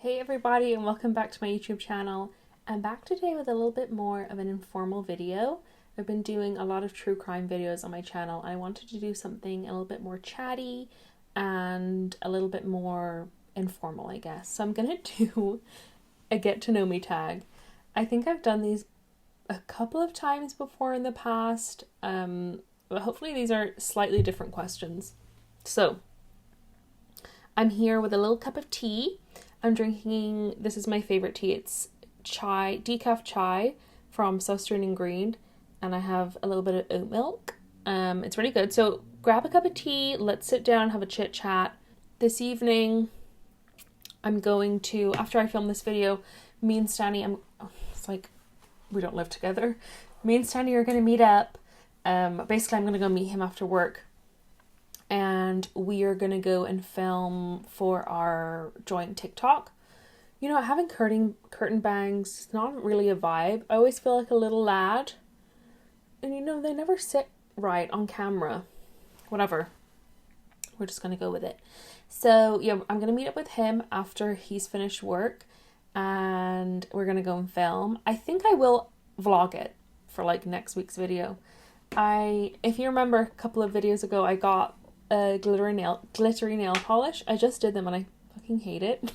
Hey everybody, and welcome back to my YouTube channel. I'm back today with a little bit more of an informal video. I've been doing a lot of true crime videos on my channel and I wanted to do something a little bit more chatty and a little bit more informal, I guess. So I'm gonna do a get to know me tag. I think I've done these a couple of times before in the past, but hopefully these are slightly different questions. So I'm here with a little cup of tea. I'm drinking, this is my favorite tea, it's chai, decaf chai from Southern Ingrained, and I have a little bit of oat milk. It's really good. So grab a cup of tea, let's sit down, have a chit chat. This evening, I'm going to, after I film this video, me and Stanny, it's like we don't live together. Me and Stanny are going to meet up. Basically, I'm going to go meet him after work. And we are going to go and film for our joint TikTok. You know, having curtain bangs is not really a vibe. I always feel like a little lad. And you know, they never sit right on camera. Whatever. We're just going to go with it. So, yeah, I'm going to meet up with him after he's finished work. And we're going to go and film. I think I will vlog it for like next week's video. If you remember a couple of videos ago, I got a glittery nail polish. I just did them and I fucking hate it.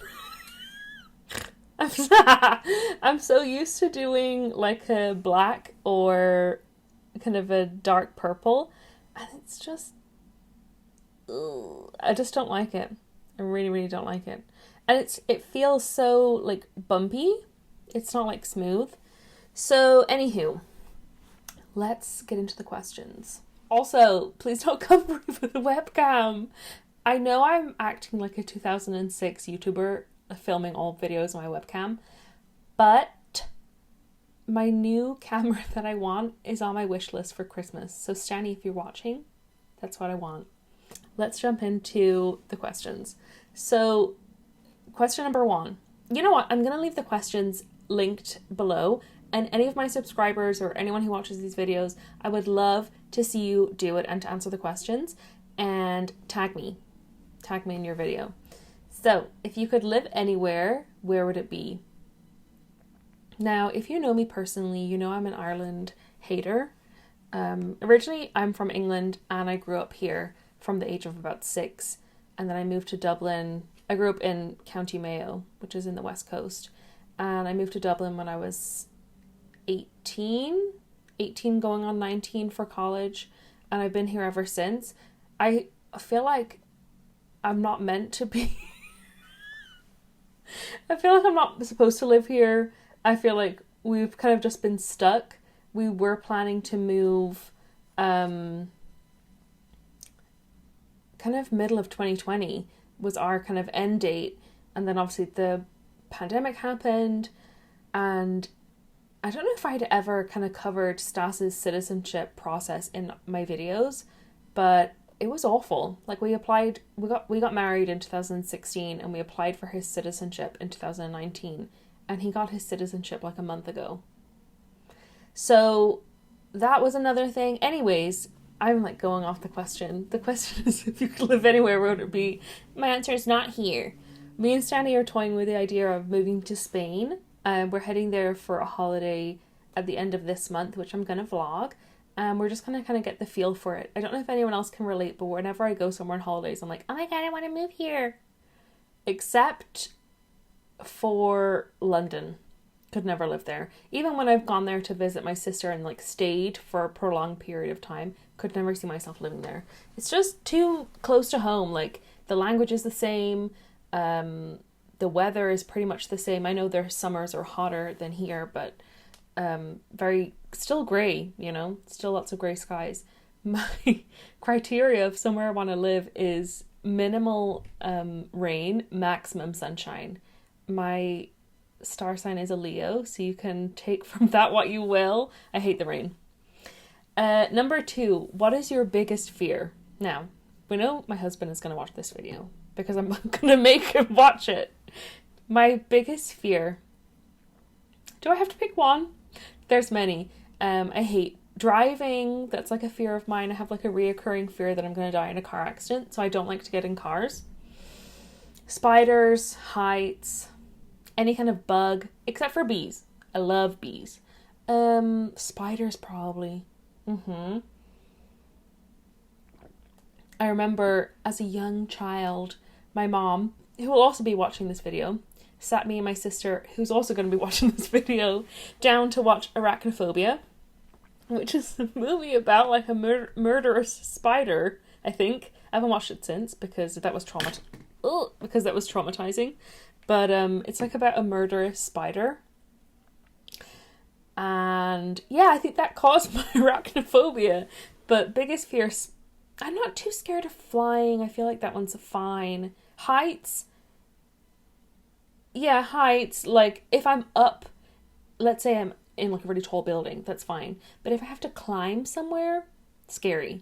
I'm so used to doing like a black or kind of a dark purple, and it's just, I just don't like it. I really don't like it, and it feels so like bumpy. It's not like smooth. So anywho, let's get into the questions. Also, please don't come for me with a webcam. I know I'm acting like a 2006 YouTuber filming all videos on my webcam, but my new camera that I want is on my wish list for Christmas. So Stanny, if you're watching, that's what I want. Let's jump into the questions. So question number 1. You know what? I'm going to leave the questions linked below. And any of my subscribers or anyone who watches these videos, I would love to see you do it and to answer the questions and tag me in your video. So if you could live anywhere, where would it be? Now, if you know me personally, you know I'm an Ireland hater. Originally, I'm from England and I grew up here from the age of about 6. And then I moved to Dublin. I grew up in County Mayo, which is in the West Coast. And I moved to Dublin when I was 18 going on 19 for college, and I've been here ever since. I feel like I'm not meant to be. I feel like I'm not supposed to live here. I feel like we've kind of just been stuck. We were planning to move kind of middle of 2020 was our kind of end date, and then obviously the pandemic happened, and I don't know if I'd ever kind of covered Stas's citizenship process in my videos, but it was awful. Like we got married in 2016 and we applied for his citizenship in 2019, and he got his citizenship like a month ago. So that was another thing. Anyways, I'm like going off the question. The question is, if you could live anywhere, where would it be? My answer is not here. Me and Stanley are toying with the idea of moving to Spain. We're heading there for a holiday at the end of this month, which I'm going to vlog. We're just going to kind of get the feel for it. I don't know if anyone else can relate, but whenever I go somewhere on holidays, I'm like, oh my god, I want to move here. Except for London. Could never live there. Even when I've gone there to visit my sister and like stayed for a prolonged period of time, could never see myself living there. It's just too close to home. Like the language is the same. The weather is pretty much the same. I know their summers are hotter than here, but very still grey, you know, still lots of grey skies. My criteria of somewhere I want to live is minimal rain, maximum sunshine. My star sign is a Leo, so you can take from that what you will. I hate the rain. Number 2, what is your biggest fear? Now, we know my husband is going to watch this video because I'm going to make him watch it. My biggest fear. Do I have to pick one? There's many. I hate driving. That's like a fear of mine. I have like a reoccurring fear that I'm going to die in a car accident, so I don't like to get in cars. Spiders, heights, Any kind of bug, except for bees. I love bees. Spiders probably. I remember as a young child, my mom, who will also be watching this video, sat me and my sister, who's also going to be watching this video, down to watch Arachnophobia, which is a movie about like a murderous spider, I think. I haven't watched it since because that was traumatizing. But it's like about a murderous spider. And yeah, I think that caused my arachnophobia. But biggest fear, I'm not too scared of flying. I feel like that one's fine. Heights. Yeah, heights. Like if I'm up, let's say I'm in like a really tall building, that's fine. But if I have to climb somewhere, scary.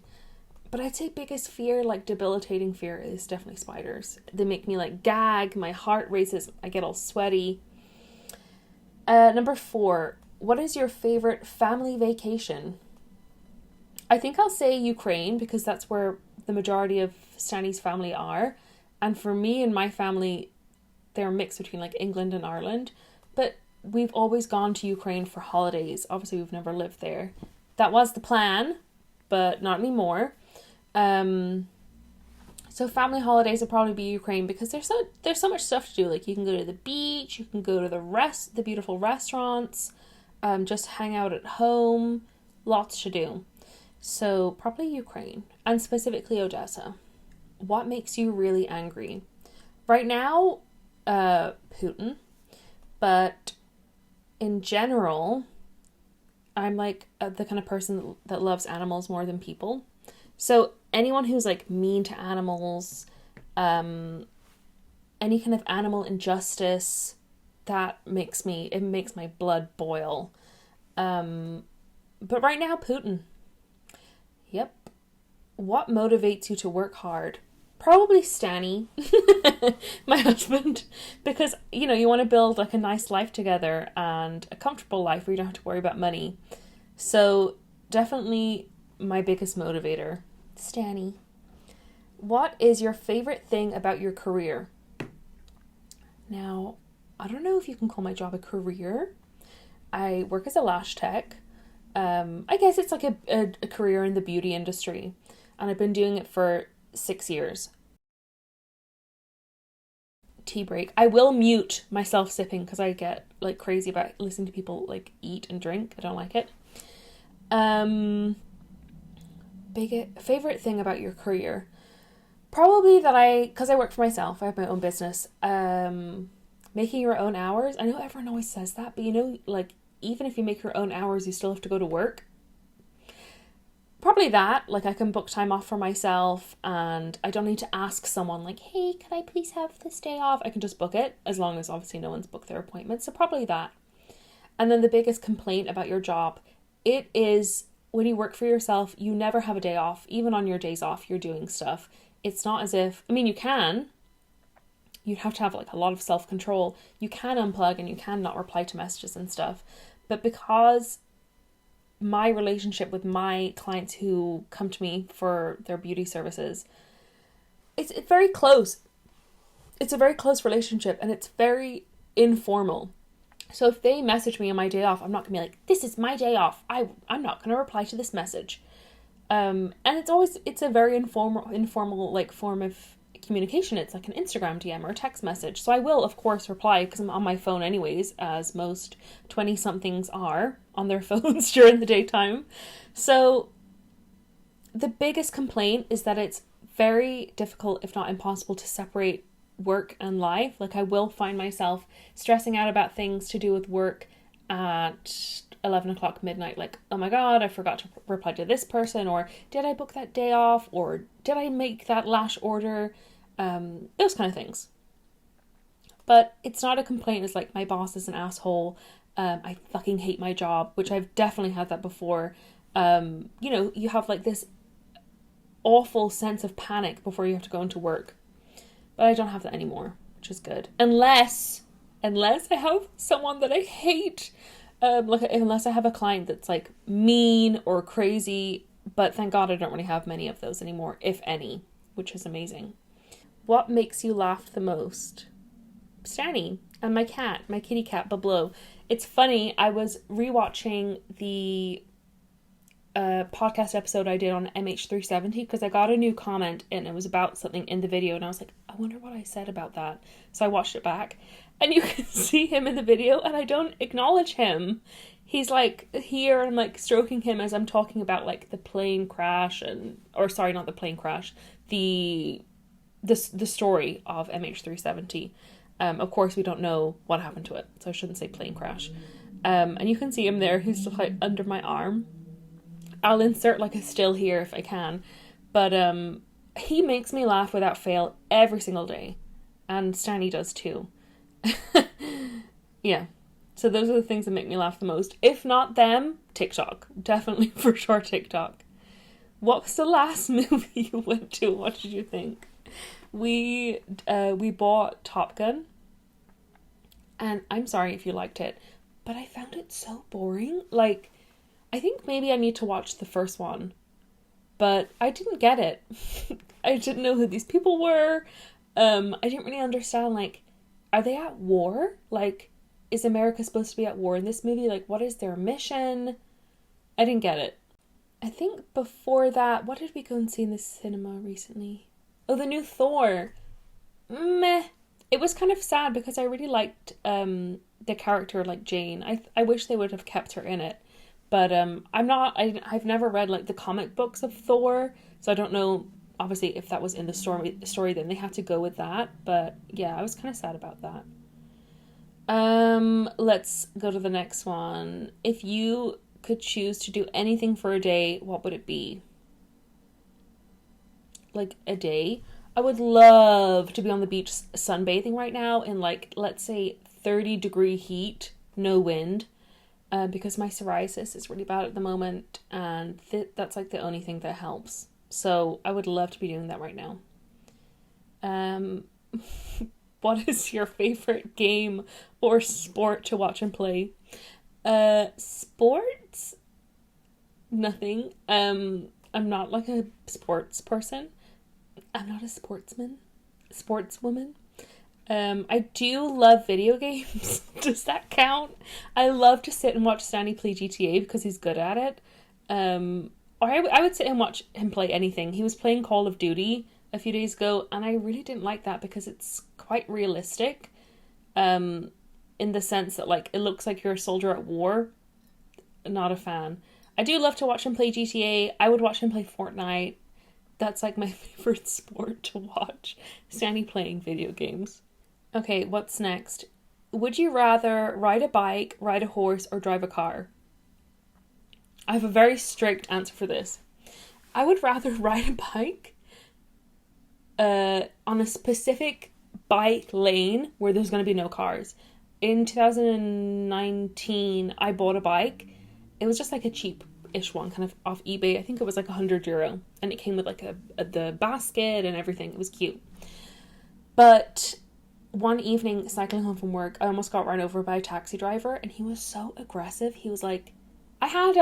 But I'd say biggest fear, like debilitating fear, is definitely spiders. They make me like gag, my heart races, I get all sweaty. Number 4, what is your favorite family vacation? I think I'll say Ukraine because that's where the majority of Stanny's family are. And for me and my family, they're a mix between like England and Ireland. But we've always gone to Ukraine for holidays. Obviously, we've never lived there. That was the plan, but not anymore. So family holidays would probably be Ukraine because there's so much stuff to do. Like you can go to the beach, you can go to the beautiful restaurants, just hang out at home, lots to do. So probably Ukraine and specifically Odessa. What makes you really angry? Right now, Putin, but in general, I'm like the kind of person that loves animals more than people. So anyone who's like mean to animals, any kind of animal injustice, that makes my blood boil. But right now, Putin. Yep. What motivates you to work hard? Probably Stanny, my husband, because, you want to build like a nice life together and a comfortable life where you don't have to worry about money. So definitely my biggest motivator, Stanny. What is your favorite thing about your career? Now, I don't know if you can call my job a career. I work as a lash tech. I guess it's like a career in the beauty industry, and I've been doing it for 6 years. Tea break. I will mute myself sipping because I get like crazy about listening to people like eat and drink. I don't like it. Favorite thing about your career? Probably that because I work for myself, I have my own business. Making your own hours. I know everyone always says that, but like even if you make your own hours, you still have to go to work. Probably that, like I can book time off for myself and I don't need to ask someone like, hey, can I please have this day off? I can just book it as long as obviously no one's booked their appointment. So probably that. And then the biggest complaint about your job, it is when you work for yourself, you never have a day off. Even on your days off, you're doing stuff. It's not as if, you can. You'd have to have like a lot of self-control. You can unplug and you can not reply to messages and stuff. But because my relationship with my clients who come to me for their beauty services, it's very close. It's a very close relationship and it's very informal. So if they message me on my day off, I'm not going to be like, this is my day off. I'm not going to reply to this message. And it's a very informal like form of communication. It's like an Instagram DM or a text message. So I will, of course, reply because I'm on my phone anyways, as most 20-somethings are on their phones during the daytime. So the biggest complaint is that it's very difficult, if not impossible, to separate work and life. Like I will find myself stressing out about things to do with work at 11 o'clock midnight, like, oh my god, I forgot to reply to this person, or did I book that day off, or did I make that lash order, those kind of things. But it's not a complaint. It's like, my boss is an asshole, I fucking hate my job, which I've definitely had that before. You have like this awful sense of panic before you have to go into work. But I don't have that anymore, which is good. Unless I have someone that I hate. Unless I have a client that's like mean or crazy. But thank God I don't really have many of those anymore, if any, which is amazing. What makes you laugh the most? Stanny and my cat, my kitty cat, Bablo. It's funny, I was rewatching the podcast episode I did on MH370 because I got a new comment and it was about something in the video and I was like, I wonder what I said about that. So I watched it back and you can see him in the video and I don't acknowledge him. He's like here and I'm like stroking him as I'm talking about like the plane crash or sorry, not the plane crash, the story of MH370. Of course we don't know what happened to it, so I shouldn't say plane crash. And you can see him there, he's just like under my arm. I'll insert like a still here if I can. But he makes me laugh without fail every single day. And Stanny does too. Yeah. So those are the things that make me laugh the most. If not them, TikTok. Definitely for sure TikTok. What was the last movie you went to? What did you think? We bought Top Gun. And I'm sorry if you liked it. But I found it so boring. Like, I think maybe I need to watch the first one, but I didn't get it. I didn't know who these people were. I didn't really understand, like, are they at war? Like, is America supposed to be at war in this movie? Like, what is their mission? I didn't get it. I think before that, what did we go and see in the cinema recently? Oh, the new Thor. Meh. It was kind of sad because I really liked the character, like Jane. I wish they would have kept her in it. But I've never read like the comic books of Thor, so I don't know, obviously, if that was in the story, then they had to go with that. But yeah, I was kind of sad about that. Let's go to the next one. If you could choose to do anything for a day, what would it be? Like a day? I would love to be on the beach sunbathing right now in like, let's say 30-degree heat, no wind. Because my psoriasis is really bad at the moment and that's like the only thing that helps. So I would love to be doing that right now. What is your favorite game or sport to watch and play? Sports? Nothing. I'm not like a sports person. I'm not a sportswoman. I do love video games. Does that count? I love to sit and watch Stanley play GTA because he's good at it. Or I would sit and watch him play anything. He was playing Call of Duty a few days ago and I really didn't like that because it's quite realistic. In the sense that like it looks like you're a soldier at war. Not a fan. I do love to watch him play GTA. I would watch him play Fortnite. That's like my favorite sport to watch. Stanley playing video games. Okay, what's next? Would you rather ride a bike, ride a horse, or drive a car? I have a very strict answer for this. I would rather ride a bike on a specific bike lane where there's going to be no cars. In 2019, I bought a bike. It was just like a cheap-ish one, kind of off eBay. I think it was like €100. And it came with like the basket and everything. It was cute. But one evening, cycling home from work, I almost got run over by a taxi driver, and he was so aggressive. He was like, I had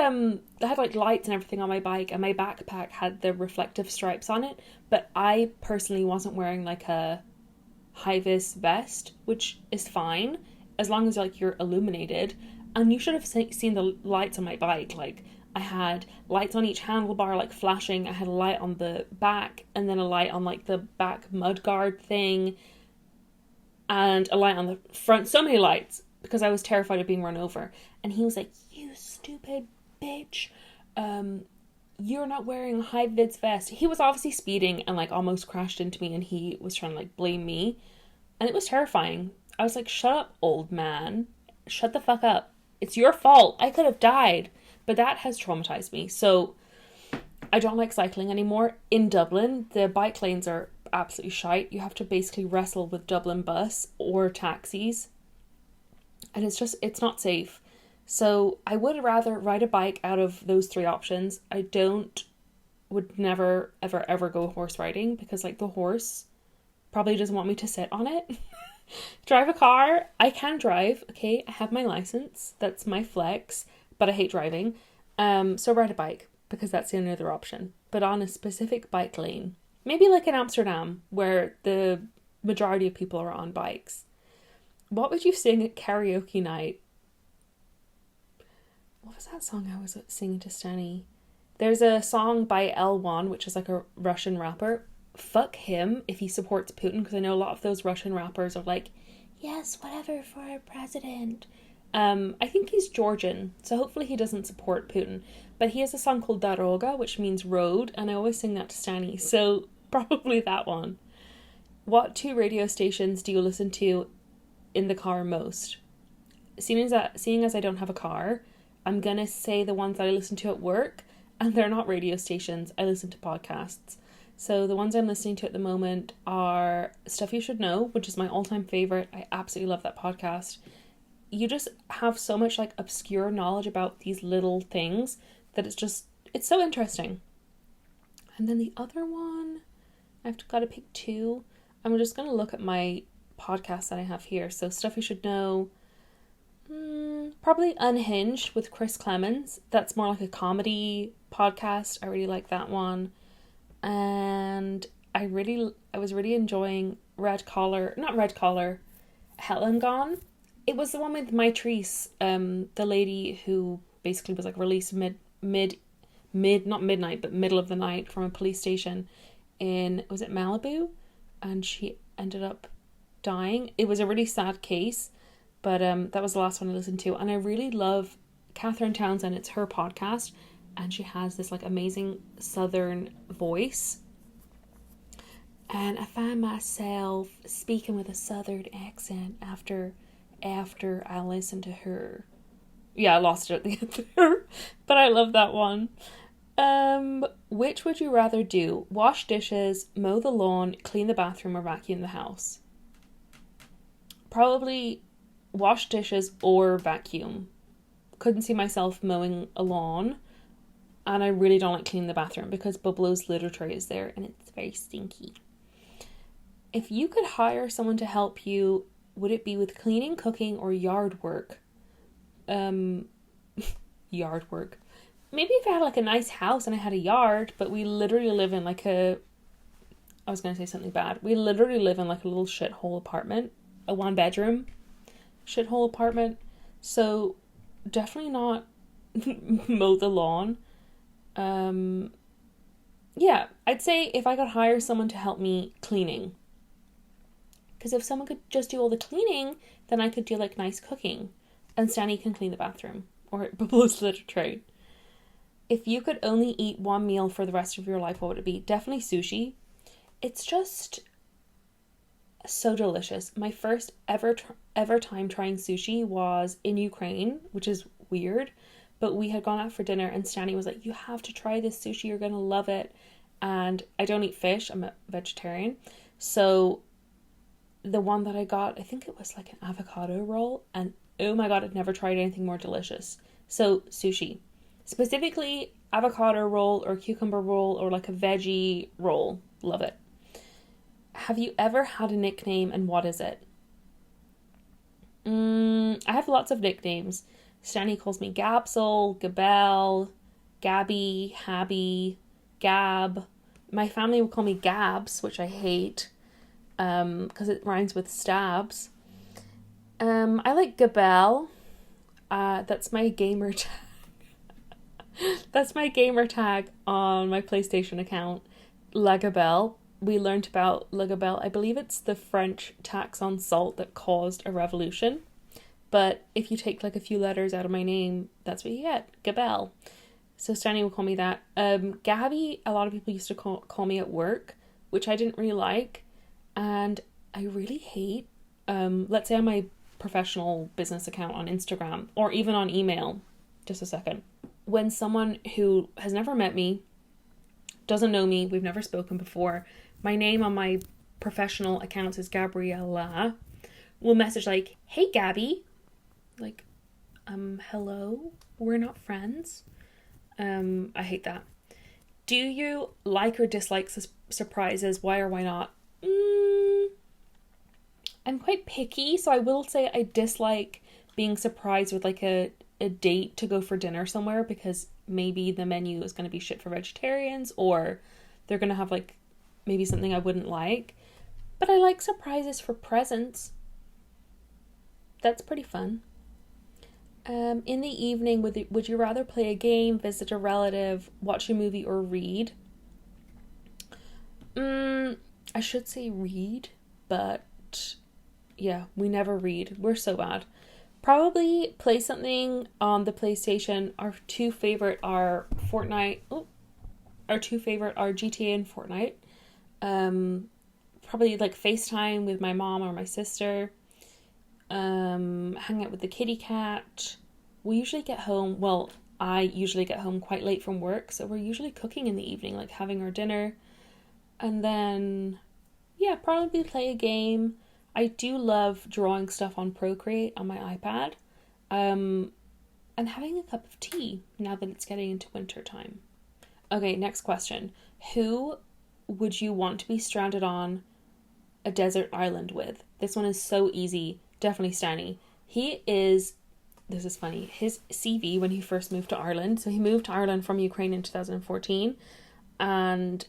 like lights and everything on my bike, and my backpack had the reflective stripes on it, but I personally wasn't wearing like a high-vis vest, which is fine as long as like you're illuminated. And you should have seen the lights on my bike. Like, I had lights on each handlebar, like flashing. I had a light on the back, and then a light on like the back mudguard thing, and a light on the front. So many lights, because I was terrified of being run over. And he was like, you stupid bitch, you're not wearing a high-vis vest. He was obviously speeding and like almost crashed into me, and he was trying to like blame me, and it was terrifying. I was like, shut up, old man, shut the fuck up, it's your fault, I could have died. But that has traumatized me, so I don't like cycling anymore. In Dublin, the bike lanes are absolutely shite. You have to basically wrestle with Dublin bus or taxis, and it's not safe. So I would rather ride a bike out of those three options. Would never, ever, ever go horse riding, because like the horse probably doesn't want me to sit on it. Drive a car, I can drive, okay, I have my license, that's my flex, but I hate driving. So ride a bike, because that's the only other option. But on a specific bike lane, maybe like in Amsterdam, where the majority of people are on bikes. What would you sing at karaoke night? What was that song I was singing to Stanny? There's a song by L1, which is like a Russian rapper. Fuck him if he supports Putin, because I know a lot of those Russian rappers are like, yes, whatever for our president. I think he's Georgian, so hopefully he doesn't support Putin. But he has a song called Daroga, which means road, and I always sing that to Stanny, so probably that one. What two radio stations do you listen to in the car most? Seeing as I don't have a car, I'm gonna say the ones that I listen to at work, and they're not radio stations. I listen to podcasts. So the ones I'm listening to at the moment are Stuff You Should Know, which is my all-time favorite. I absolutely love that podcast. You just have so much like obscure knowledge about these little things that it's so interesting. And then the other one, I've got to pick two. I'm just going to look at my podcasts that I have here. So Stuff You Should Know, probably Unhinged with Chris Clemens. That's more like a comedy podcast. I really like that one. And I was really enjoying Hell and Gone. It was the one with Maitrice, the lady who basically was like released not midnight, but middle of the night from a police station was it Malibu? And she ended up dying. It was a really sad case, but that was the last one I listened to. And I really love Catherine Townsend. It's her podcast, and she has this like amazing southern voice. And I find myself speaking with a southern accent after I listen to her. Yeah, I lost it at the end there. But I love that one. Which would you rather do? Wash dishes, mow the lawn, clean the bathroom, or vacuum the house? Probably wash dishes or vacuum. Couldn't see myself mowing a lawn. And I really don't like cleaning the bathroom because Bublo's litter tray is there and it's very stinky. If you could hire someone to help you, would it be with cleaning, cooking, or yard work? Yard work. Maybe if I had like a nice house and I had a yard, but we literally live in like I was going to say something bad. We literally live in like a little shithole apartment, a 1-bedroom shithole apartment. So definitely not mow the lawn. Yeah, I'd say if I could hire someone to help me cleaning. Because if someone could just do all the cleaning, then I could do like nice cooking. And Stanny can clean the bathroom. Or Bublo's litter tray. If you could only eat one meal for the rest of your life, what would it be? Definitely sushi. It's just so delicious. My first ever time trying sushi was in Ukraine, which is weird. But we had gone out for dinner and Stanny was like, you have to try this sushi. You're going to love it. And I don't eat fish. I'm a vegetarian. So the one that I got, I think it was like an avocado roll. And oh my God, I've never tried anything more delicious. So sushi. Specifically avocado roll or cucumber roll or like a veggie roll. Love it. Have you ever had a nickname and what is it? I have lots of nicknames. Stanny calls me Gabsel, Gabelle, Gabby, Habby, Gab. My family will call me Gabs, which I hate because it rhymes with stabs. I like Gabelle. That's my gamer tag. That's my gamer tag on my PlayStation account. La Gabelle. We learned about La Gabelle. I believe it's the French tax on salt that caused a revolution. But if you take like a few letters out of my name, that's what you get. Gabelle. So Stanny will call me that. Gabby, a lot of people used to call me at work, which I didn't really like. And I really hate, let's say on my professional business account on Instagram or even on email. Just a second. When someone who has never met me, doesn't know me, we've never spoken before, my name on my professional accounts is Gabriella, will message like, hey Gabby, like, hello, we're not friends. I hate that. Do you like or dislike surprises? Why or why not? I'm quite picky, so I will say I dislike being surprised with like a date to go for dinner somewhere because maybe the menu is going to be shit for vegetarians or they're going to have like maybe something I wouldn't like. But I like surprises for presents. that's pretty fun. In the evening, would you rather play a game, visit a relative, watch a movie, or read? I should say read, but yeah, we never read. We're so bad. Probably play something on the PlayStation. Our two favorite are Fortnite. Oh, our two favorite are GTA and Fortnite. Probably like FaceTime with my mom or my sister. Hang out with the kitty cat. We usually get home, well, I usually get home quite late from work, so we're usually cooking in the evening, like having our dinner. And then, yeah, probably play a game. I do love drawing stuff on Procreate on my iPad. And having a cup of tea now that it's getting into winter time. Okay, next question. Who would you want to be stranded on a desert island with? This one is so easy. Definitely Stanny. This is funny, his CV when he first moved to Ireland. So he moved to Ireland from Ukraine in 2014. And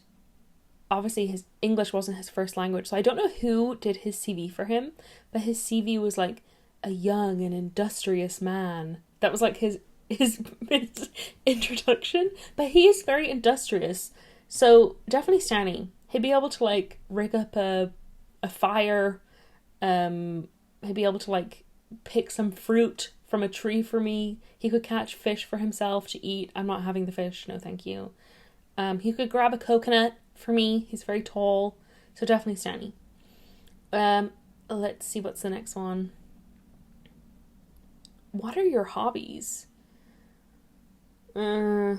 obviously his English wasn't his first language. So I don't know who did his CV for him. But his CV was like, a young and industrious man. That was like his introduction. But he is very industrious. So definitely Stanny. He'd be able to like rig up a fire. He'd be able to like pick some fruit from a tree for me. He could catch fish for himself to eat. I'm not having the fish, no thank you. He could grab a coconut for me. He's very tall, so definitely Stanny. Let's see what's the next one. What are your hobbies? Very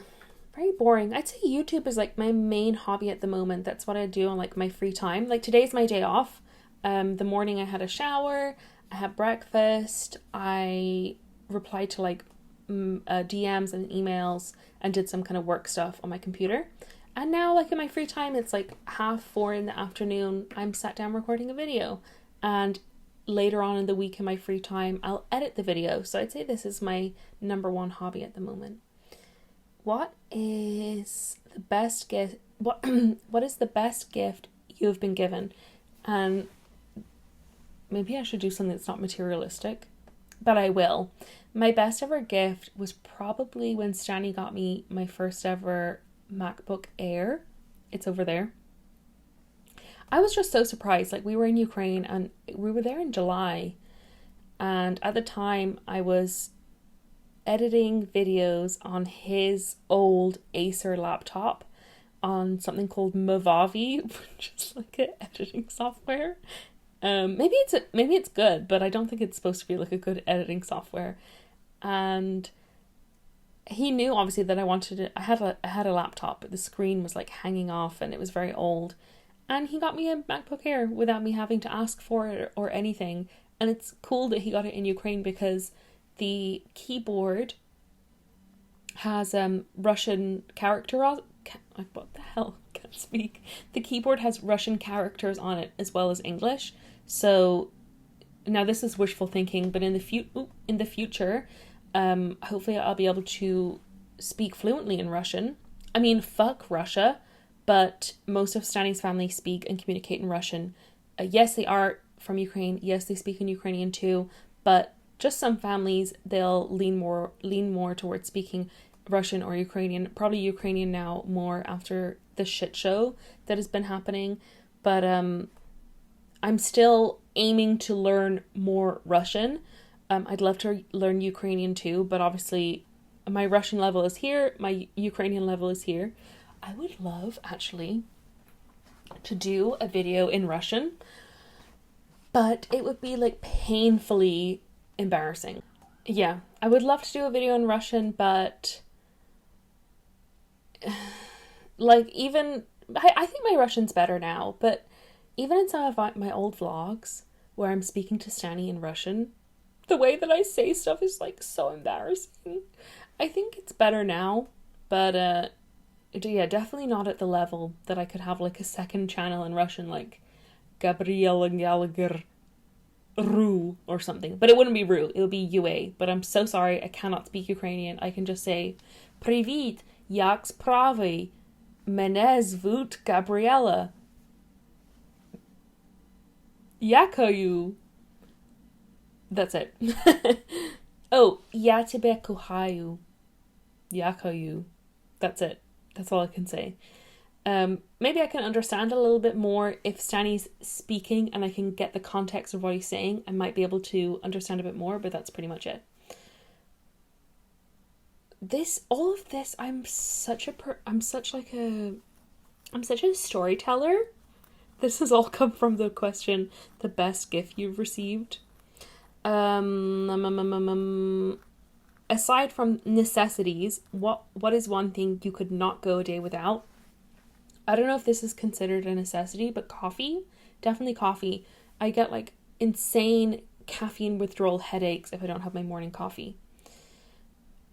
boring. I'd say YouTube is like my main hobby at the moment. That's what I do on like my free time. Like today's my day off. The morning I had a shower, I had breakfast, I replied to like DMs and emails and did some kind of work stuff on my computer. And now like in my free time, it's like 4:30 in the afternoon, I'm sat down recording a video. And later on in the week in my free time, I'll edit the video. So I'd say this is my number one hobby at the moment. What is the best gift? What is the best gift you've been given? And maybe I should do something that's not materialistic, but I will. My best ever gift was probably when Stanley got me my first ever MacBook Air. It's over there. I was just so surprised. Like we were in Ukraine and we were there in July. And at the time I was editing videos on his old Acer laptop on something called Movavi, which is like an editing software. Maybe it's good, but I don't think it's supposed to be like a good editing software. And he knew obviously that I wanted it. I had a laptop, but the screen was like hanging off and it was very old. And he got me a MacBook Air without me having to ask for it or anything. And it's cool that he got it in Ukraine because the keyboard has Russian character. What the hell? Can't speak. The keyboard has Russian characters on it as well as English. So now this is wishful thinking, but in the future, hopefully I'll be able to speak fluently in Russian. I mean, fuck Russia, but most of Stanley's family speak and communicate in Russian. Yes, they are from Ukraine. Yes, they speak in Ukrainian too, but just some families, they'll lean more towards speaking Russian or Ukrainian. Probably Ukrainian now more after the shit show that has been happening. But I'm still aiming to learn more Russian. I'd love to learn Ukrainian too, but obviously my Russian level is here, my Ukrainian level is here. I would love, actually, to do a video in Russian, but it would be like painfully embarrassing. Yeah, I would love to do a video in Russian, but like even, I think my Russian's better now, but even in some of my old vlogs where I'm speaking to Stanny in Russian, the way that I say stuff is like so embarrassing. I think it's better now, but yeah, definitely not at the level that I could have like a second channel in Russian, like Gabriela Gallagher Ru or something. But it wouldn't be Ru, it would be UA. But I'm so sorry, I cannot speak Ukrainian. I can just say Привіт, як справи? Мене звуть Gabriela. Якою? That's it. Oh, Yatebe Kohayu. Yakayu. That's it. That's all I can say. Maybe I can understand a little bit more if Stanny's speaking and I can get the context of what he's saying. I might be able to understand a bit more, but that's pretty much it. All of this, I'm such a storyteller. This has all come from the question, the best gift you've received. Aside from necessities, what is one thing you could not go a day without? I don't know if this is considered a necessity, but coffee. Definitely coffee. I get like insane caffeine withdrawal headaches if I don't have my morning coffee.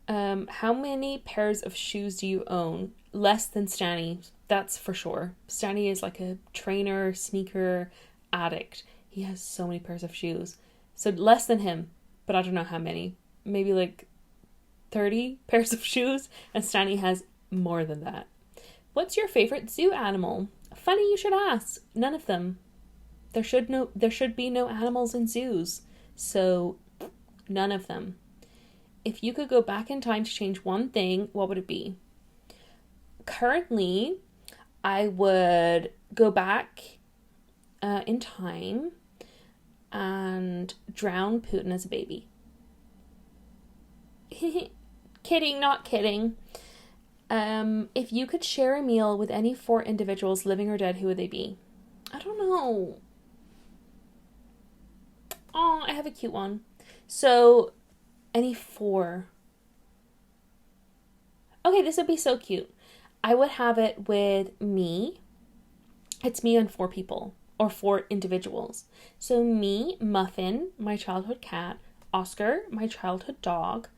How many pairs of shoes do you own? Less than Stanny, that's for sure. Stanny is like a trainer, sneaker addict. He has so many pairs of shoes. So less than him, but I don't know how many. Maybe like 30 pairs of shoes, and Stanny has more than that. What's your favorite zoo animal? Funny you should ask. None of them. There should be no animals in zoos. So none of them. If you could go back in time to change one thing, what would it be? Currently, I would go back in time and drown Putin as a baby. Kidding, not kidding. If you could share a meal with any 4 individuals, living or dead, who would they be? I don't know. Oh, I have a cute one. So, any 4. Okay, this would be so cute. I would have it with me. It's me and 4 people, or 4 individuals. So me, Muffin, my childhood cat, Oscar, my childhood dog,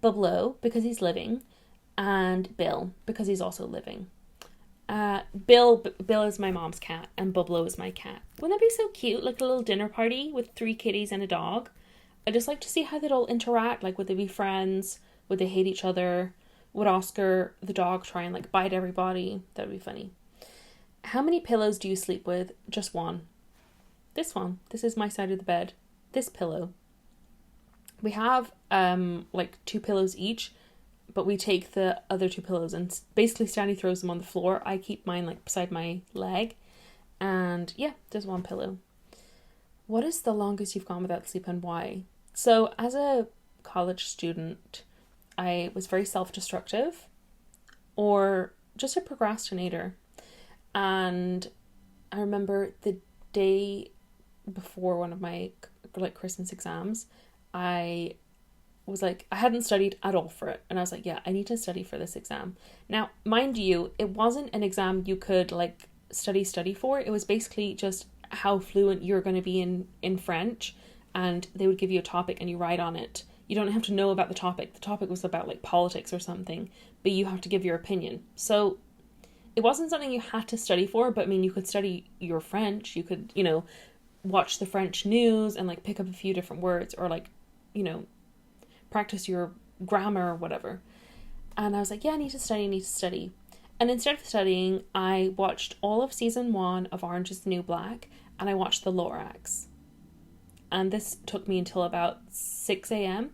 Bublo, because he's living, and Bill, because he's also living. Bill is my mom's cat, and Bublo is my cat. Wouldn't that be so cute? Like a little dinner party with 3 kitties and a dog. I just like to see how they'd all interact. Like, would they be friends? Would they hate each other? Would Oscar, the dog, try and like bite everybody? That would be funny. How many pillows do you sleep with? Just one. This one. This is my side of the bed. This pillow. We have like 2 pillows each, but we take the other 2 pillows and basically Stanley throws them on the floor. I keep mine like beside my leg, and yeah, just 1 pillow. What is the longest you've gone without sleep and why? So as a college student, I was very self-destructive or just a procrastinator. And I remember the day before one of my like Christmas exams, I was like, I hadn't studied at all for it. And I was like, yeah, I need to study for this exam. Now, mind you, it wasn't an exam you could like study for. It was basically just how fluent you're going to be in French. And they would give you a topic and you write on it. You don't have to know about the topic. The topic was about like politics or something, but you have to give your opinion. So it wasn't something you had to study for, but I mean, you could study your French. You could, watch the French news and like pick up a few different words, or like, practice your grammar or whatever. And I was like, yeah, I need to study. And instead of studying, I watched all of season 1 of Orange is the New Black, and I watched the Lorax. And this took me until about 6 a.m.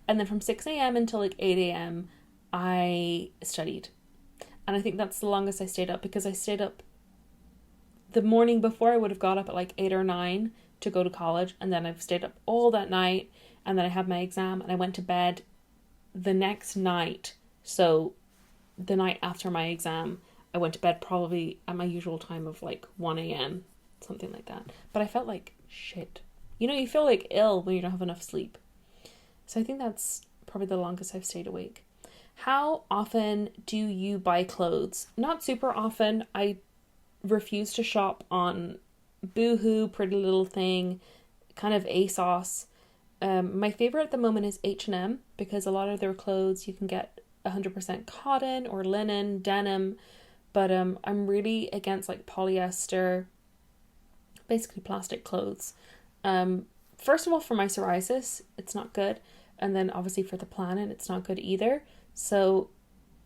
And then from 6 a.m. until like 8 a.m. I studied. And I think that's the longest I stayed up, because I stayed up the morning before. I would have got up at like 8 or 9 to go to college. And then I've stayed up all that night. And then I had my exam and I went to bed the next night. So the night after my exam, I went to bed probably at my usual time of like 1 a.m. Something like that. But I felt like shit. You feel like ill when you don't have enough sleep. So I think that's probably the longest I've stayed awake. How often do you buy clothes? Not super often. I refuse to shop on Boohoo, Pretty Little Thing, kind of ASOS. My favorite at the moment is H&M, because a lot of their clothes you can get 100% cotton or linen, denim. But I'm really against like polyester, basically plastic clothes. First of all, for my psoriasis, it's not good. And then obviously for the planet, it's not good either. So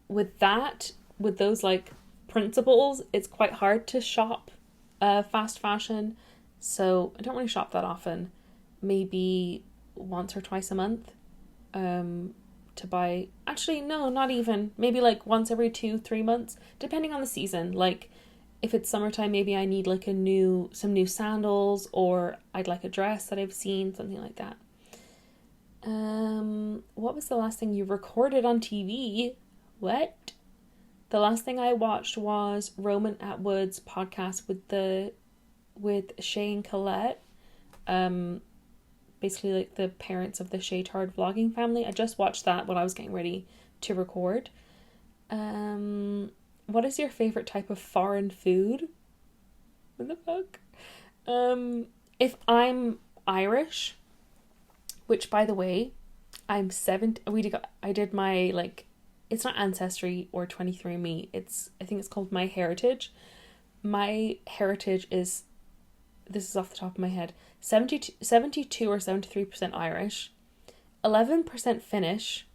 with those like principles, it's quite hard to shop fast fashion. So I don't really shop that often. Maybe once or twice a month to buy. Actually, no, not even. Maybe like once every 2-3 months, depending on the season. Like if it's summertime, maybe I need like some new sandals, or I'd like a dress that I've seen, something like that. What was the last thing you recorded on TV? What? The last thing I watched was Roman Atwood's podcast with Shay and Colette. Basically like the parents of the Shaytard vlogging family. I just watched that when I was getting ready to record. What is your favorite type of foreign food? What the fuck? If I'm Irish, which by the way, I did my like, it's not Ancestry or 23andMe. I think it's called My Heritage. My heritage is, this is off the top of my head, 72 or 73% Irish, 11% Finnish,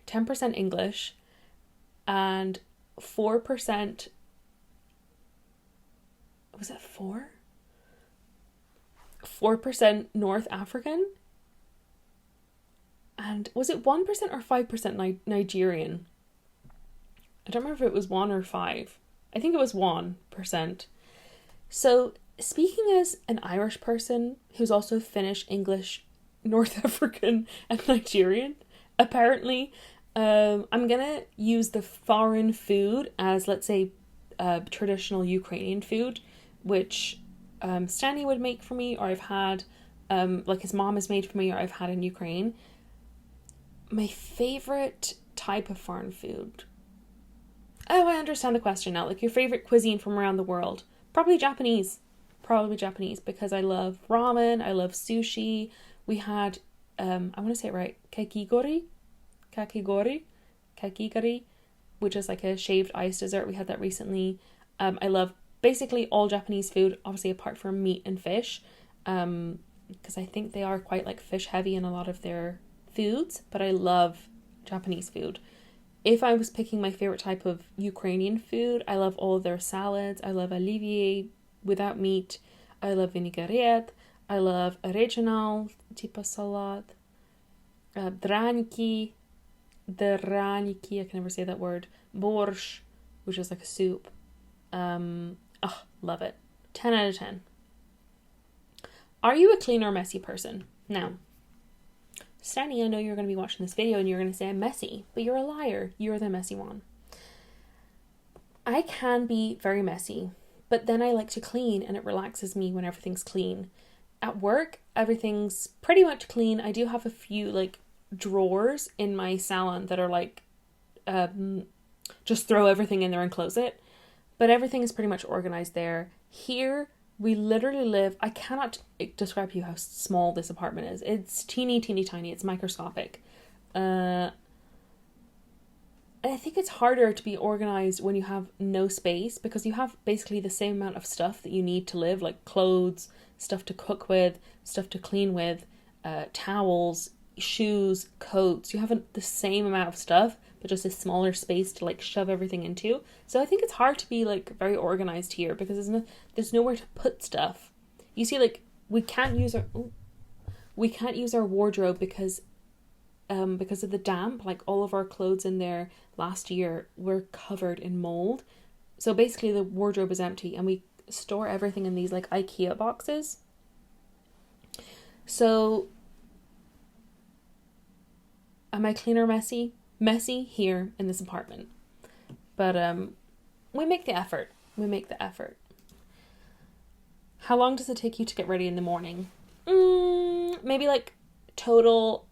10% English, and 4%, was it 4? 4% North African, and was it 1% or 5% Nigerian? I don't remember if it was 1 or 5. I think it was 1%. So speaking as an Irish person who's also Finnish, English, North African, and Nigerian, apparently, I'm gonna use the foreign food as, let's say, traditional Ukrainian food, which Stanley would make for me, or I've had, like his mom has made for me, or I've had in Ukraine. My favorite type of foreign food. Oh, I understand the question now. Like your favorite cuisine from around the world. Probably Japanese, because I love ramen, I love sushi. We had, I want to say it right, kakigori, which is like a shaved ice dessert. We had that recently. I love basically all Japanese food, obviously apart from meat and fish, because I think they are quite like fish heavy in a lot of their foods, but I love Japanese food. If I was picking my favorite type of Ukrainian food, I love all of their salads. I love olivier without meat. I love vinaigrette. I love original type salad. Draniki, I can never say that word. Borscht, which is like a soup. Love it. 10 out of 10. Are you a clean or messy person? Now, Stanley, I know you're going to be watching this video and you're going to say I'm messy, but you're a liar. You're the messy one. I can be very messy, but then I like to clean and it relaxes me when everything's clean. At work, everything's pretty much clean. I do have a few like drawers in my salon that are like, just throw everything in there and close it. But everything is pretty much organized there. Here, we literally live, I cannot describe to you how small this apartment is. It's teeny tiny. It's microscopic. And I think it's harder to be organized when you have no space, because you have basically the same amount of stuff that you need to live, like clothes, stuff to cook with, stuff to clean with, towels, shoes, coats. You have the same amount of stuff, but just a smaller space to like shove everything into. So I think it's hard to be like very organized here, because there's nowhere to put stuff. You see, like we can't use our wardrobe because of the damp. Like all of our clothes in there last year were covered in mold. So basically the wardrobe is empty and we store everything in these like IKEA boxes. So am I clean or messy? Messy here in this apartment. But we make the effort. How long does it take you to get ready in the morning? Maybe like total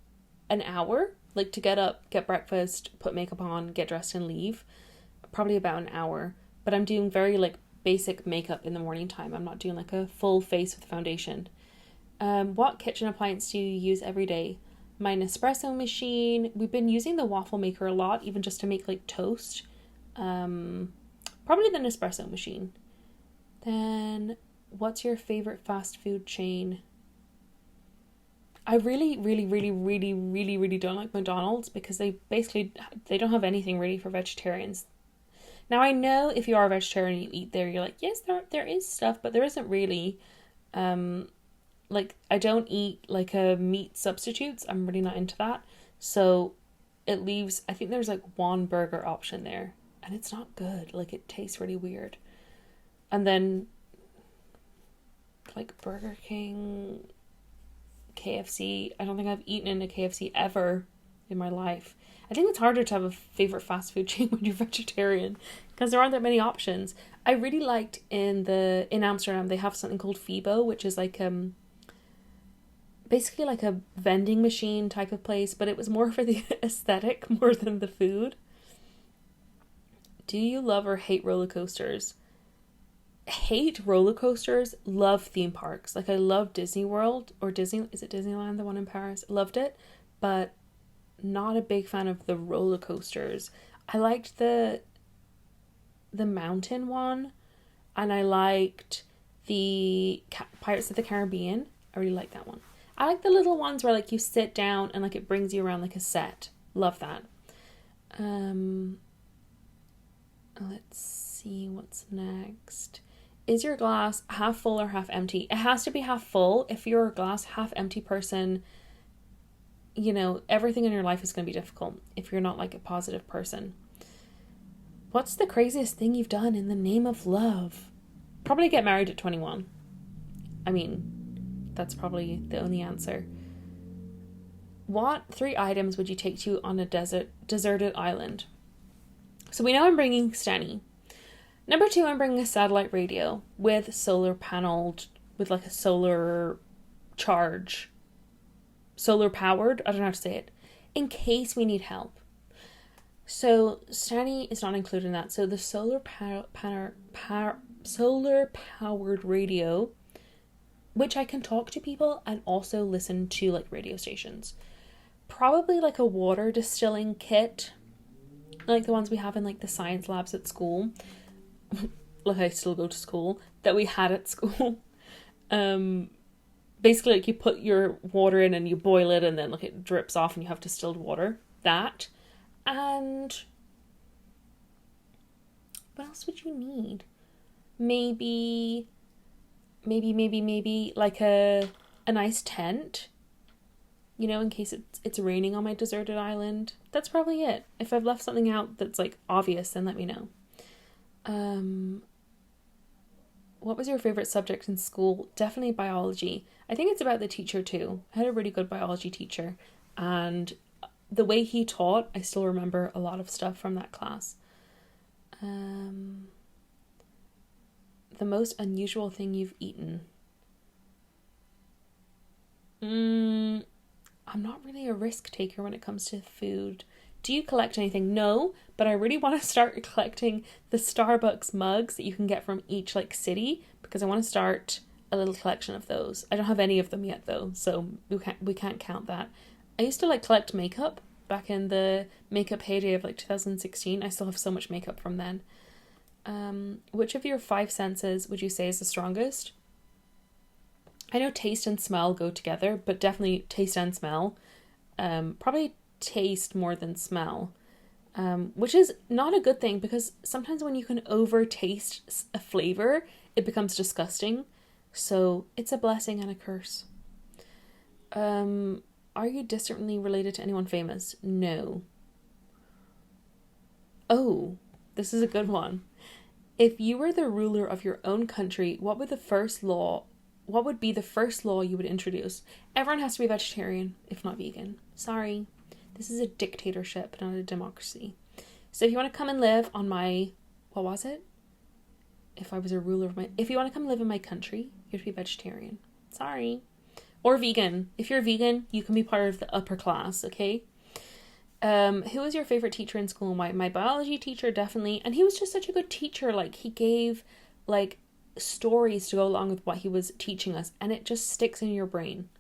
an hour. Like to get up, get breakfast, put makeup on, get dressed and leave. Probably about an hour. But I'm doing very like basic makeup in the morning time. I'm not doing like a full face with foundation. What kitchen appliance do you use every day? My Nespresso machine. We've been using the waffle maker a lot, even just to make like toast. Probably the Nespresso machine. Then, what's your favorite fast food chain? I really don't like McDonald's, because they don't have anything really for vegetarians. Now I know if you are a vegetarian and you eat there, you're like, yes, there is stuff, but there isn't really. like, I don't eat like a meat substitutes. I'm really not into that. So it leaves, I think there's like one burger option there, and it's not good. Like, it tastes really weird. And then like Burger King, KFC. I don't think I've eaten in a KFC ever in my life. I think it's harder to have a favorite fast food chain when you're vegetarian because there aren't that many options. I really liked in Amsterdam they have something called Fibo, which is like basically like a vending machine type of place, but it was more for the aesthetic more than the food. Do you love or hate roller coasters? Hate roller coasters, love theme parks. Like, I love Disney World, or Disney, is it Disneyland, the one in Paris? Loved it, but not a big fan of the roller coasters. I liked the mountain one, and I liked the Pirates of the Caribbean. I really like that one. I like the little ones where like you sit down and like it brings you around like a set. Love that. Let's see what's next. Is your glass half full or half empty? It has to be half full. If you're a glass half empty person, you know, everything in your life is going to be difficult if you're not like a positive person. What's the craziest thing you've done in the name of love? Probably get married at 21. I mean, that's probably the only answer. What 3 items would you take to you on a deserted island? So we know I'm bringing Stanny. Number 2, I'm bringing a satellite radio with solar paneled, with like a solar charge. Solar powered, I don't know how to say it, in case we need help. So Stanny is not included in that. So the solar powered radio, which I can talk to people and also listen to like radio stations. Probably like a water distilling kit, like the ones we have in like the science labs at school. Like, I still go to school, that we had at school. Basically, like, you put your water in and you boil it and then like it drips off and you have distilled water. That. And what else would you need? Maybe like a nice tent, you know, in case it's raining on my deserted island. That's probably it. If I've left something out that's like obvious, then let me know. What was your favorite subject in school? Definitely biology. I think it's about the teacher too. I had a really good biology teacher, and the way he taught, I still remember a lot of stuff from that class. The most unusual thing you've eaten. I'm not really a risk taker when it comes to food. Do you collect anything? No, but I really want to start collecting the Starbucks mugs that you can get from each like city, because I want to start a little collection of those. I don't have any of them yet though, so we can't count that. I used to like collect makeup back in the makeup heyday of like 2016. I still have so much makeup from then. Which of your 5 senses would you say is the strongest? I know taste and smell go together, but definitely taste and smell. Probably taste more than smell, which is not a good thing, because sometimes when you can over taste a flavor, it becomes disgusting. So it's a blessing and a curse. Are you distantly related to anyone famous? No. Oh, this is a good one. If you were the ruler of your own country, what would be the first law you would introduce? Everyone has to be vegetarian, if not vegan. Sorry. This is a dictatorship, not a democracy. So if you want to come and live on my, what was it? If you want to come live in my country, you have to be vegetarian. Sorry. Or vegan. If you're vegan, you can be part of the upper class, okay? Who was your favorite teacher in school? My biology teacher, definitely. And he was just such a good teacher. Like, he gave, like, stories to go along with what he was teaching us, and it just sticks in your brain.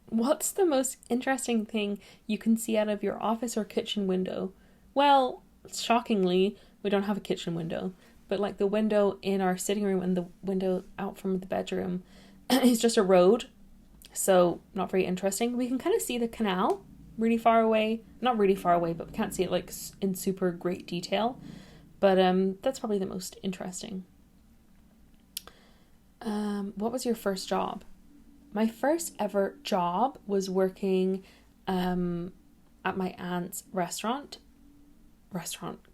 What's the most interesting thing you can see out of your office or kitchen window? Well, shockingly, we don't have a kitchen window, but like the window in our sitting room and the window out from the bedroom is just a road, so not very interesting. We can kind of see the canal really far away. Not really far away, but we can't see it like in super great detail. But that's probably the most interesting. What was your first job? My first ever job was working at my aunt's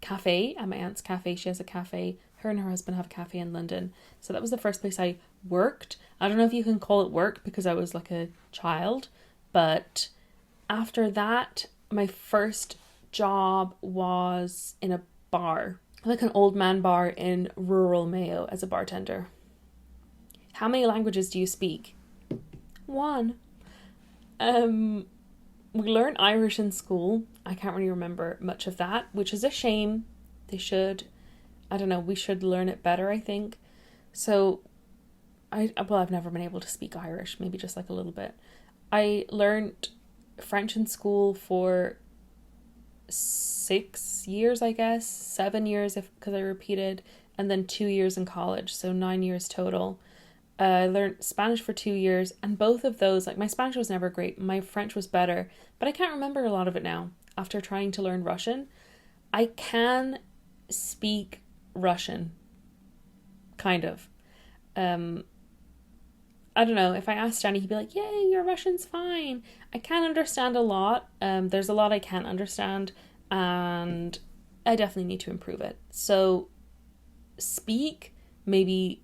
cafe, at my aunt's cafe. She has a cafe. Her and her husband have a cafe in London. So that was the first place I worked. I don't know if you can call it work because I was like a child, but after that, my first job was in a bar, like an old man bar in rural Mayo as a bartender. How many languages do you speak? One. We learned Irish in school. I can't really remember much of that, which is a shame. They should, I don't know, we should learn it better, I think. So, I've never been able to speak Irish, maybe just like a little bit. I learned French in school for 6 years, I guess, 7 years because I repeated, and then 2 years in college, so 9 years total. I learned Spanish for 2 years, and both of those, like, my Spanish was never great, my French was better, but I can't remember a lot of it now after trying to learn Russian. I can speak Russian, kind of. I don't know, if I asked Danny, he'd be like, yay, your Russian's fine. I can understand a lot. There's a lot I can't understand, and I definitely need to improve it. So, speak, maybe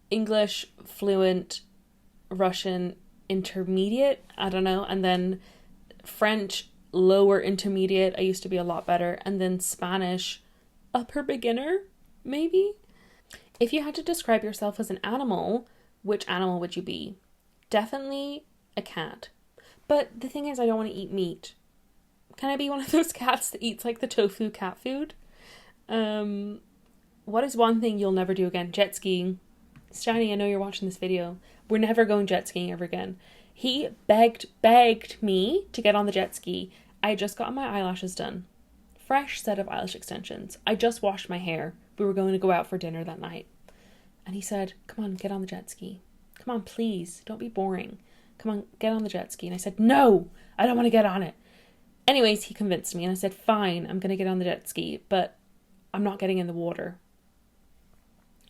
English fluent, Russian intermediate, I don't know, and then French lower intermediate, I used to be a lot better, and then Spanish upper beginner, maybe? If you had to describe yourself as an animal, which animal would you be? Definitely a cat. But the thing is, I don't want to eat meat. Can I be one of those cats that eats like the tofu cat food? What is one thing you'll never do again? Jet skiing. Chatty, I know you're watching this video. We're never going jet skiing ever again. He begged me to get on the jet ski. I just got my eyelashes done. Fresh set of eyelash extensions. I just washed my hair. We were going to go out for dinner that night. And he said, come on, get on the jet ski. Come on, please. Don't be boring. Come on, get on the jet ski. And I said, no, I don't want to get on it. Anyways, he convinced me and I said, fine, I'm going to get on the jet ski, but I'm not getting in the water.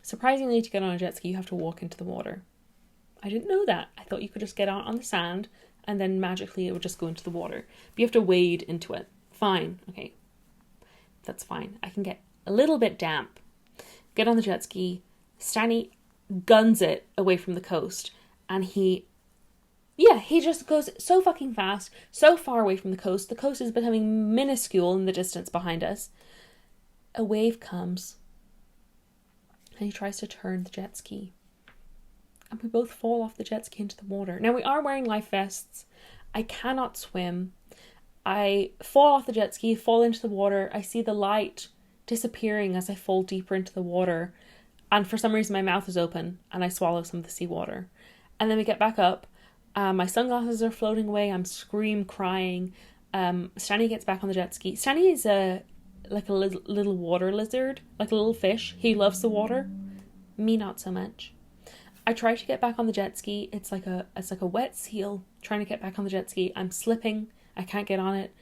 Surprisingly, to get on a jet ski, you have to walk into the water. I didn't know that. I thought you could just get out on the sand and then magically it would just go into the water. But you have to wade into it. Fine. Okay. That's fine. I can get a little bit damp. Get on the jet ski. Stanley guns it away from the coast. And he just goes so fucking fast, so far away from the coast. The coast is becoming minuscule in the distance behind us. A wave comes. And he tries to turn the jet ski. And we both fall off the jet ski into the water. Now, we are wearing life vests. I cannot swim. I fall off the jet ski, fall into the water. I see the light disappearing as I fall deeper into the water. And for some reason, my mouth is open and I swallow some of the seawater. And then we get back up. My sunglasses are floating away. I'm crying. Stanley gets back on the jet ski. Stanley is like a little water lizard, like a little fish. He loves the water. Me, not so much. I try to get back on the jet ski. It's like a wet seal trying to get back on the jet ski. I'm slipping. I can't get on it.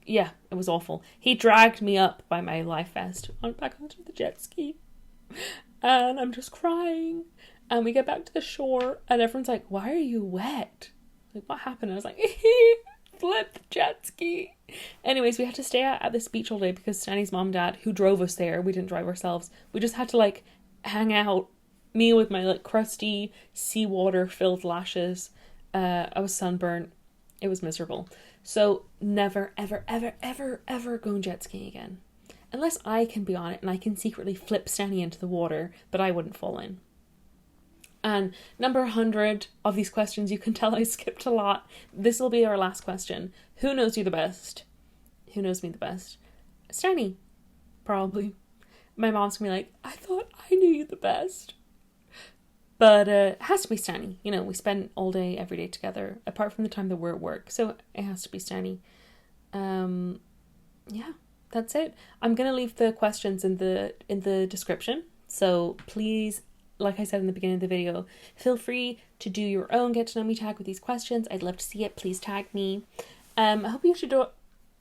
It was awful. He dragged me up by my life vest back onto the jet ski. And I'm just crying. And we get back to the shore and everyone's like, why are you wet? Like, what happened? I was like, flip the jet ski. Anyways, we had to stay at this beach all day because Stanley's mom and dad, who drove us there, we didn't drive ourselves. We just had to like hang out, me with my like crusty seawater filled lashes. I was sunburnt. It was miserable. So never, ever, ever, ever, ever go jet skiing again. Unless I can be on it and I can secretly flip Stanley into the water, but I wouldn't fall in. And number 100 of these questions, you can tell I skipped a lot. This will be our last question. Who knows you the best? Who knows me the best? Stanley. Probably. My mom's gonna be like, I thought I knew you the best. But it has to be Stanley. You know, we spend all day, every day together, apart from the time that we're at work. So it has to be Stanley. Yeah, that's it. I'm going to leave the questions in the description. So please, like I said in the beginning of the video, feel free to do your own get to know me tag with these questions. I'd love to see it. Please tag me. I hope you should do. Oh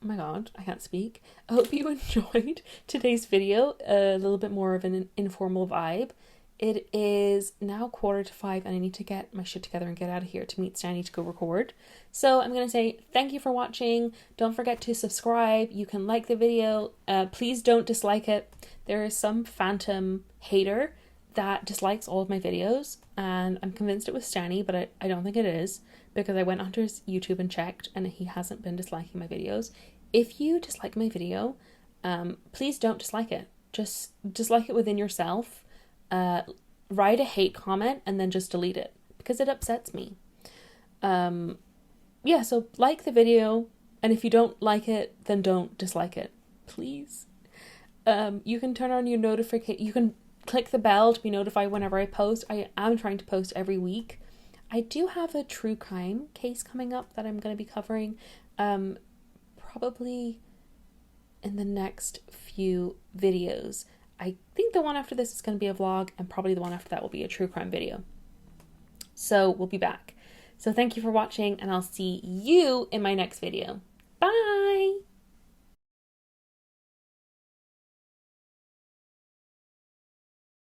my god, I can't speak. I hope you enjoyed today's video. A little bit more of an informal vibe. It is now 4:45 and I need to get my shit together and get out of here to meet Stanley to go record. So I'm going to say thank you for watching. Don't forget to subscribe. You can like the video. Please don't dislike it. There is some phantom hater that dislikes all of my videos, and I'm convinced it was Stanley, but I don't think it is, because I went onto his YouTube and checked and he hasn't been disliking my videos. If you dislike my video, please don't dislike it. Just dislike it within yourself. Write a hate comment and then just delete it, because it upsets me. Yeah, so like the video, and if you don't like it, then don't dislike it, please. You can turn on your notification. You can click the bell to be notified whenever I post. I am trying to post every week. I do have a true crime case coming up that I'm going to be covering, probably in the next few videos. I think the one after this is going to be a vlog, and probably the one after that will be a true crime video. So we'll be back. So thank you for watching, and I'll see you in my next video. Bye!